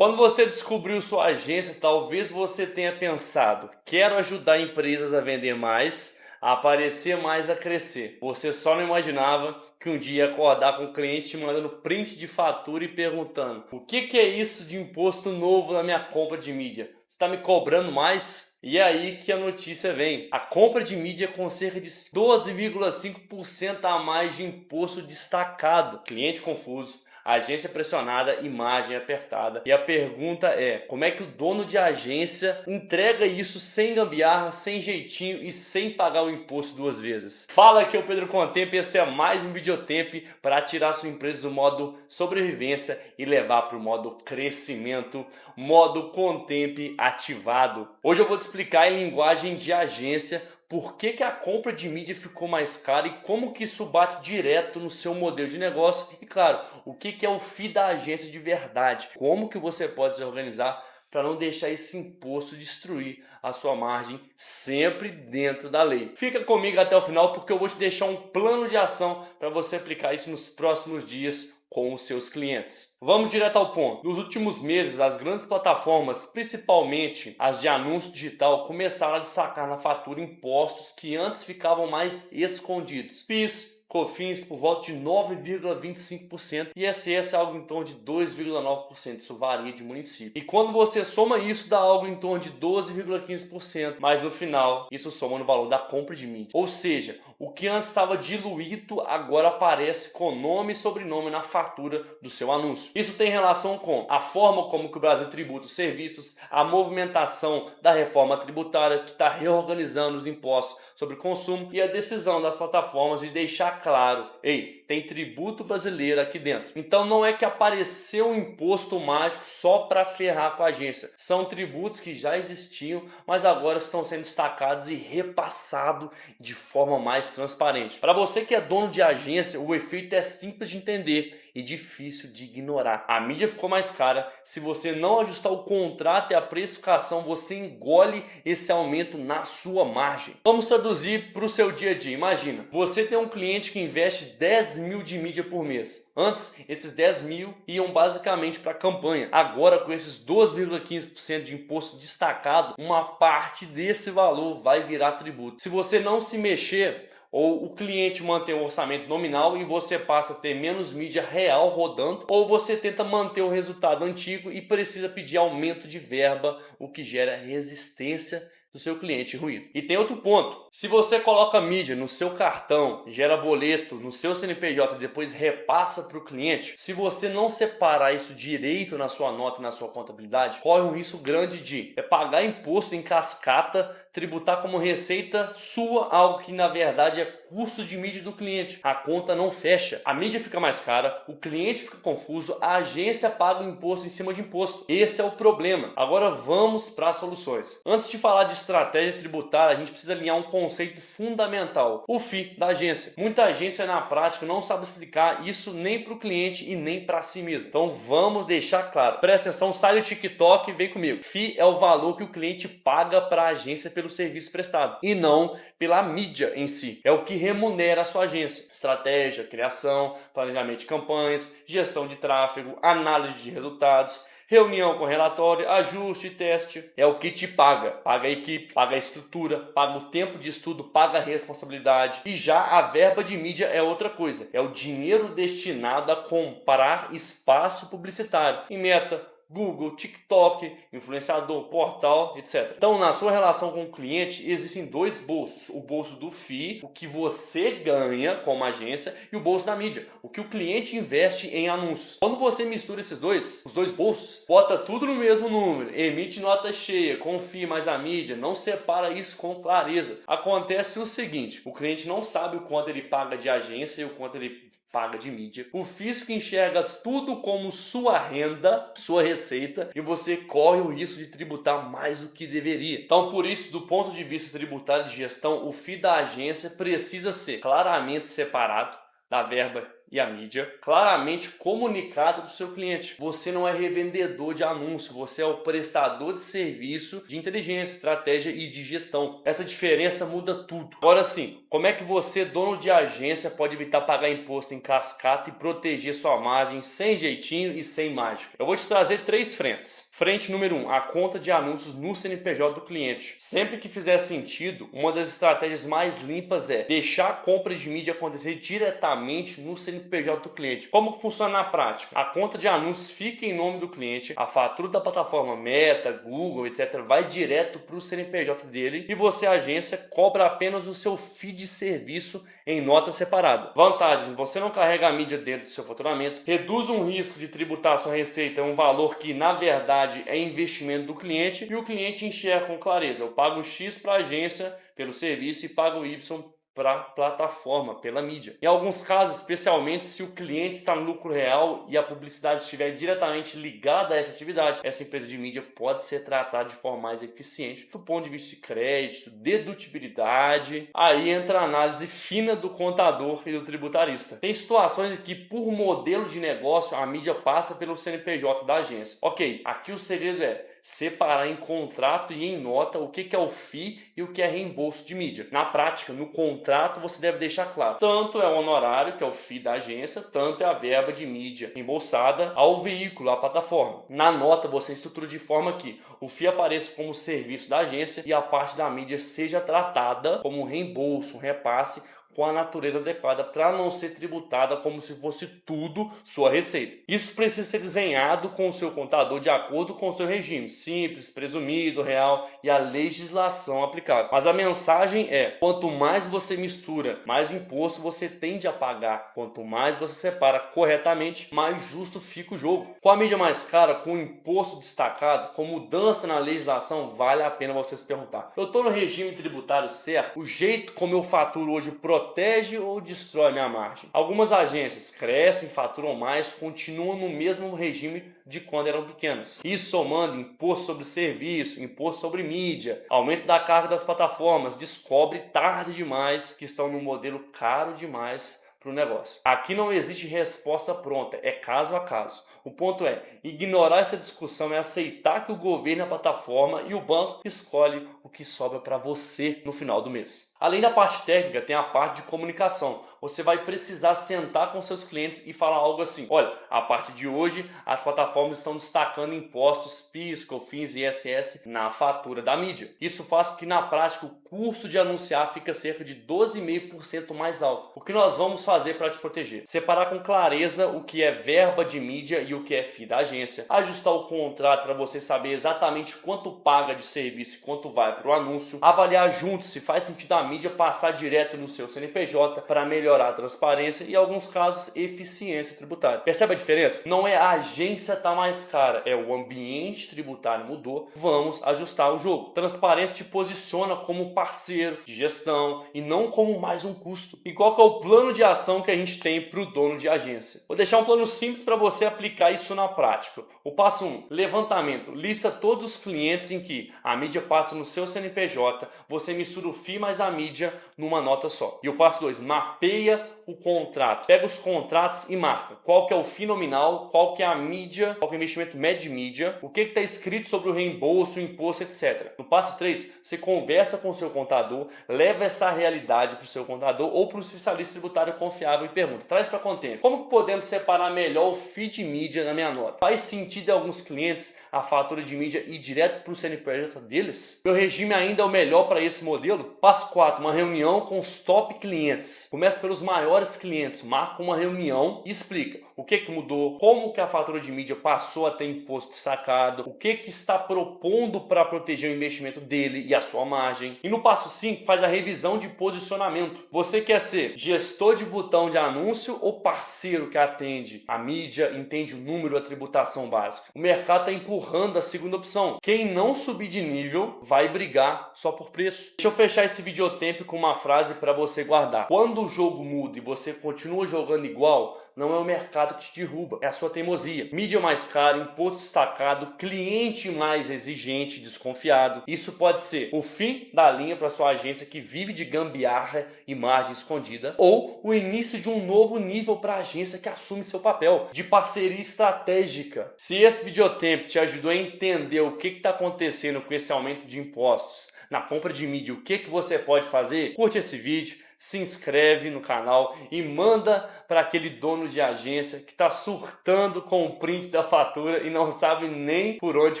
Quando você descobriu sua agência, talvez você tenha pensado: quero ajudar empresas a vender mais, a aparecer mais, a crescer. Você só não imaginava que um dia ia acordar com o cliente te mandando print de fatura e perguntando: o que é isso de imposto novo na minha compra de mídia? Você está me cobrando mais? E é aí que a notícia vem. A compra de mídia com cerca de 12,5% a mais de imposto destacado. Cliente confuso, agência pressionada, imagem apertada. E a pergunta é: como é que o dono de agência entrega isso sem gambiarra, sem jeitinho e sem pagar o imposto duas vezes? Fala, aqui é o Pedro Contempo e esse é mais um Videotempo para tirar sua empresa do modo sobrevivência e levar para o modo crescimento, modo Contempo ativado. Hoje eu vou te explicar em linguagem de agência por que a compra de mídia ficou mais cara e como que isso bate direto no seu modelo de negócio. E claro, o que é o FII da agência de verdade. Como que você pode se organizar para não deixar esse imposto destruir a sua margem, sempre dentro da lei. Fica comigo até o final porque eu vou te deixar um plano de ação para você aplicar isso nos próximos dias com os seus clientes. Vamos direto ao ponto. Nos últimos meses, as grandes plataformas, principalmente as de anúncio digital, começaram a destacar na fatura impostos que antes ficavam mais escondidos. PIS, COFINS por volta de 9,25% e ISS algo em torno de 2,9%, isso varia de município. E quando você soma isso, dá algo em torno de 12,15%, mas no final isso soma no valor da compra de mídia. Ou seja, o que antes estava diluído agora aparece com nome e sobrenome na fatura do seu anúncio. Isso tem relação com a forma como que o Brasil tributa os serviços, a movimentação da reforma tributária que está reorganizando os impostos sobre consumo e a decisão das plataformas de deixar claro: ei, tem tributo brasileiro aqui dentro. Então não é que apareceu um imposto mágico só para ferrar com a agência. São tributos que já existiam, mas agora estão sendo destacados e repassados de forma mais transparente. Para você que é dono de agência, o efeito é simples de entender e difícil de ignorar. A mídia ficou mais cara. Se você não ajustar o contrato e a precificação, você engole esse aumento na sua margem. Vamos traduzir para o seu dia a dia. Imagina, você tem um cliente que investe 10 mil de mídia por mês. Antes, esses 10 mil iam basicamente para a campanha. Agora, com esses 12,15% de imposto destacado, uma parte desse valor vai virar tributo. Se você não se mexer, ou o cliente mantém o orçamento nominal e você passa a ter menos mídia real rodando, ou você tenta manter o resultado antigo e precisa pedir aumento de verba, o que gera resistência do seu cliente ruído. E tem outro ponto: se você coloca mídia no seu cartão, gera boleto no seu CNPJ e depois repassa para o cliente, se você não separar isso direito na sua nota e na sua contabilidade, corre um risco grande de pagar imposto em cascata, tributar como receita sua algo que na verdade é custo de mídia do cliente. A conta não fecha, a mídia fica mais cara, o cliente fica confuso, a agência paga o imposto em cima de imposto. Esse é o problema. Agora vamos para as soluções. Antes de falar de estratégia tributária, a gente precisa alinhar um conceito fundamental: o FII da agência. Muita agência na prática não sabe explicar isso nem para o cliente e nem para si mesmo. Então vamos deixar claro. Presta atenção, sai do TikTok e vem comigo. FII é o valor que o cliente paga para a agência pelo serviço prestado e não pela mídia em si. É o que remunera a sua agência. Estratégia, criação, planejamento de campanhas, gestão de tráfego, análise de resultados, reunião com relatório, ajuste e teste. É o que te paga. Paga a equipe, paga a estrutura, paga o tempo de estudo, paga a responsabilidade. E já a verba de mídia é outra coisa. É o dinheiro destinado a comprar espaço publicitário em Meta, Google, TikTok, influenciador, portal, etc. Então, na sua relação com o cliente, existem dois bolsos: o bolso do FII, o que você ganha como agência, e o bolso da mídia, o que o cliente investe em anúncios. Quando você mistura os dois bolsos, bota tudo no mesmo número, emite nota cheia, com o FII mais a mídia, não separa isso com clareza, acontece o seguinte: o cliente não sabe o quanto ele paga de agência e o quanto ele paga de mídia. O fisco enxerga tudo como sua renda, sua receita, e você corre o risco de tributar mais do que deveria. Então, por isso, do ponto de vista tributário de gestão, o FII da agência precisa ser claramente separado da verba e a mídia claramente comunicada do seu cliente. Você não é revendedor de anúncio, você é o prestador de serviço de inteligência, estratégia e de gestão. Essa diferença muda tudo. Agora sim, como é que você, dono de agência, pode evitar pagar imposto em cascata e proteger sua margem sem jeitinho e sem mágica? Eu vou te trazer 3 frentes. Frente número 1, a conta de anúncios no CNPJ do cliente. Sempre que fizer sentido, uma das estratégias mais limpas é deixar a compra de mídia acontecer diretamente no CNPJ do cliente. Como que funciona na prática? A conta de anúncios fica em nome do cliente, a fatura da plataforma Meta, Google, etc. vai direto para o CNPJ dele e você, agência, cobra apenas o seu fee de serviço em nota separada. Vantagens: você não carrega a mídia dentro do seu faturamento, reduz um risco de tributar sua receita, um valor que na verdade é investimento do cliente, e o cliente enxerga com clareza: eu pago X para a agência pelo serviço e pago Y para a plataforma, pela mídia. Em alguns casos, especialmente se o cliente está no lucro real e a publicidade estiver diretamente ligada a essa atividade, essa empresa de mídia pode ser tratada de forma mais eficiente do ponto de vista de crédito, dedutibilidade. Aí entra a análise fina do contador e do tributarista. Tem situações em que, por modelo de negócio, a mídia passa pelo CNPJ da agência. Ok, aqui o segredo é separar em contrato e em nota o que é o FII e o que é reembolso de mídia. Na prática, no contrato você deve deixar claro: tanto é o honorário, que é o FII da agência, tanto é a verba de mídia reembolsada ao veículo, à plataforma. Na nota você estrutura de forma que o FII apareça como serviço da agência e a parte da mídia seja tratada como um reembolso, um repasse, com a natureza adequada para não ser tributada como se fosse tudo sua receita. Isso precisa ser desenhado com o seu contador de acordo com o seu regime simples, presumido, real e a legislação aplicável. Mas a mensagem é: quanto mais você mistura, mais imposto você tende a pagar. Quanto mais você separa corretamente, mais justo fica o jogo. Com a mídia mais cara, com o imposto destacado, com mudança na legislação, vale a pena você se perguntar: eu estou no regime tributário certo? O jeito como eu faturo hoje protege ou destrói minha margem? Algumas agências crescem, faturam mais, continuam no mesmo regime de quando eram pequenas. Isso somando imposto sobre serviço, imposto sobre mídia, aumento da carga das plataformas, descobre tarde demais que estão num modelo caro demais para o negócio. Aqui não existe resposta pronta, é caso a caso. O ponto é, ignorar essa discussão é aceitar que o governo é a plataforma e o banco escolhe o que sobra para você no final do mês. Além da parte técnica, tem a parte de comunicação. Você vai precisar sentar com seus clientes e falar algo assim: olha, a partir de hoje as plataformas estão destacando impostos PIS, COFINS e ISS na fatura da mídia. Isso faz com que na prática o custo de anunciar fica cerca de 12,5% mais alto. O que nós vamos fazer para te proteger? Separar com clareza o que é verba de mídia e o que é FII da agência. Ajustar o contrato para você saber exatamente quanto paga de serviço e quanto vai para o anúncio. Avaliar juntos se faz sentido a mídia passar direto no seu CNPJ para melhorar a transparência e, em alguns casos, eficiência tributária. Percebe a diferença? Não é a agência tá mais cara, é o ambiente tributário mudou. Vamos ajustar o jogo. Transparência te posiciona como parceiro de gestão e não como mais um custo. E qual que é o plano de ação que a gente tem para o dono de agência? Vou deixar um plano simples para você aplicar isso na prática. O passo 1, levantamento. Lista todos os clientes em que a mídia passa no seu CNPJ, você mistura o FII mais a mídia numa nota só. E o passo 2, mapeia o contrato. Pega os contratos e marca qual que é o FII nominal, qual que é a mídia, qual que é o investimento médio de mídia, o que está escrito sobre o reembolso, o imposto, etc. No passo 3, você conversa com o seu contador, leva essa realidade para o seu contador ou para um especialista tributário confiável e pergunta: traz para contemplo, como podemos separar melhor o FII de mídia na minha nota? Faz sentido em alguns clientes a fatura de mídia ir direto para o CNPJ deles? Meu regime ainda é o melhor para esse modelo? Passo 4, uma reunião com os top clientes. Começa pelos maiores clientes, marca uma reunião e explica o que mudou, como que a fatura de mídia passou a ter imposto destacado, o que está propondo para proteger o investimento dele e a sua margem. E no passo 5, faz a revisão de posicionamento. Você quer ser gestor de botão de anúncio ou parceiro que atende a mídia, entende o número, a tributação básica? O mercado está empurrando a segunda opção. Quem não subir de nível vai brigar só por preço. Deixa eu fechar esse videotempo com uma frase para você guardar. Quando o jogo muda e você continua jogando igual, não é o mercado que te derruba, é a sua teimosia. Mídia mais cara, imposto destacado, cliente mais exigente e desconfiado. Isso pode ser o fim da linha para sua agência que vive de gambiarra e margem escondida, ou o início de um novo nível para a agência que assume seu papel de parceria estratégica. Se esse videotempo te ajudou a entender o que está acontecendo com esse aumento de impostos na compra de mídia, o que você pode fazer, curte esse vídeo, se inscreve no canal e manda para aquele dono de agência que está surtando com o print da fatura e não sabe nem por onde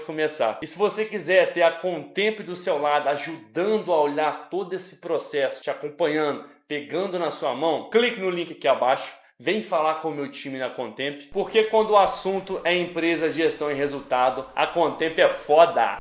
começar. E se você quiser ter a Contemple do seu lado, ajudando a olhar todo esse processo, te acompanhando, pegando na sua mão, clique no link aqui abaixo. Vem falar com o meu time na Contemple, porque quando o assunto é empresa, gestão e resultado, a Contemple é foda!